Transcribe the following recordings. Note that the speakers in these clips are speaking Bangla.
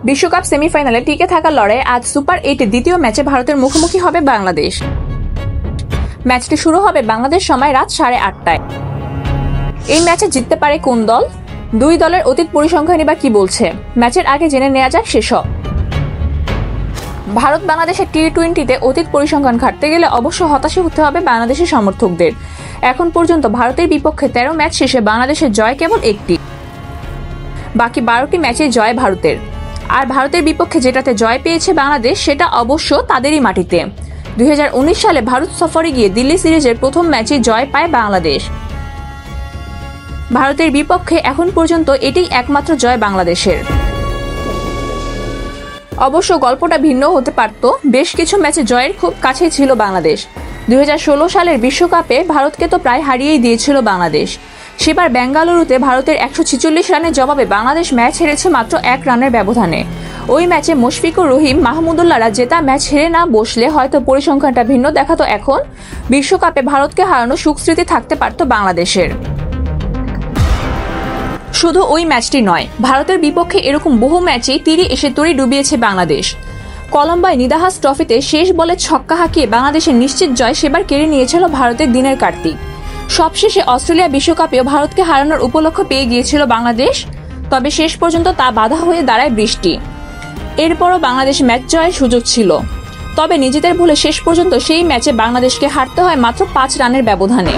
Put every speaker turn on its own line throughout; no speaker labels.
বিশ্বকাপ সেমিফাইনালে টিকে থাকার লড়াইয়ে আজ সুপার 8 দ্বিতীয় ম্যাচে ভারতের মুখোমুখি হবে বাংলাদেশ। ম্যাচটি শুরু হবে বাংলাদেশ সময় রাত 8:30টায়। এই ম্যাচে জিততে পারে কোন দল? দুই দলের অতীত পরিসংখ্যানই বা কি বলছে? ম্যাচের আগে জেনে নেওয়া যাক সেসব। ভারত বাংলাদেশের টি-20তে অতীত পরিসংখ্যান ঘাটতে গেলে অবশ্য হতাশা হতে হবে বাংলাদেশের সমর্থকদের। এখন পর্যন্ত ভারতের বিপক্ষে 13 ম্যাচ শেষে বাংলাদেশের জয় কেবল একটি, বাকি 12টি ম্যাচে জয় ভারতের। আর ভারতের বিপক্ষে যেটাতে জয় পেয়েছে বাংলাদেশ সেটা অবশ্য তাদেরই মাটিতে। 2019 সালে ভারত সফরে গিয়ে দিল্লি সিরিজের প্রথম ম্যাচে জয় পায় বাংলাদেশ। ভারতের বিপক্ষে এখন পর্যন্ত এটাই একমাত্র জয় বাংলাদেশের। অবশ্য গল্পটা ভিন্ন হতে পারত, বেশ কিছু ম্যাচে জয়ের খুব কাছেই ছিল বাংলাদেশ। 2016 সালের বিশ্বকাপে ভারতকে তো প্রায় হারিয়েই দিয়েছিল বাংলাদেশ। সেবার বেঙ্গালুরুতে ভারতের 146 রানের জবাবে বাংলাদেশ ম্যাচ হেরেছে মাত্র 1 রানের ব্যবধানে। ওই ম্যাচে মুশফিকুর রহিম, মাহমুদুল্লাহরা জেতা ম্যাচ হেরে না বসলে হয়তো পরিসংখ্যানটা ভিন্ন দেখাতো। এখন বিশ্বকাপে ভারতকে হারানো সুখস্মৃতি থাকতে পারত বাংলাদেশের। শুধু ওই ম্যাচটি নয়, ভারতের বিপক্ষে এরকম বহু ম্যাচেই তীরে এসে তরি ডুবিয়েছে বাংলাদেশ। কলম্বোয় নিদাহাস ট্রফিতে শেষ বলে ছক্কা হাঁকিয়ে বাংলাদেশের নিশ্চিত জয় সেবার কেড়ে নিয়েছিল ভারতের দিনের কার্তিক। সবশেষে অস্ট্রেলিয়া বিশ্বকাপেও ভারতকে হারানোর উপলক্ষ পেয়ে গিয়েছিল বাংলাদেশ, তবে শেষ পর্যন্ত তা বাধা হয়ে দাঁড়ায় বৃষ্টি। এরপরও বাংলাদেশ ম্যাচ জয়ের সুযোগ ছিল, তবে নিজেদের ভুলে শেষ পর্যন্ত সেই ম্যাচে বাংলাদেশকে হারতে হয় মাত্র 5 রানের ব্যবধানে।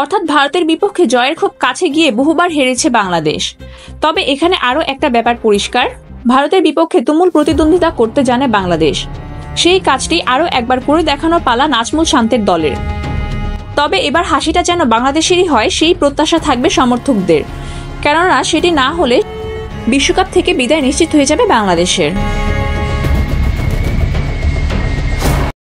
অর্থাৎ ভারতের বিপক্ষে জয়ের খুব কাছে গিয়ে বহুবার হেরেছে বাংলাদেশ। তবে এখানে আরও একটা ব্যাপার পরিষ্কার, ভারতের বিপক্ষে তুমুল প্রতিদ্বন্দ্বিতা করতে জানে বাংলাদেশ। সেই কাজটি আরও একবার করে দেখানোর পালা নাজমুল শান্তের দলের। তবে এবার হাসিটা যেন বাংলাদেশেরই হয় সেই প্রত্যাশা থাকবে সমর্থকদের, কেননা সেটি না হলে বিশ্বকাপ থেকে বিদায় নিশ্চিত হয়ে যাবে বাংলাদেশের।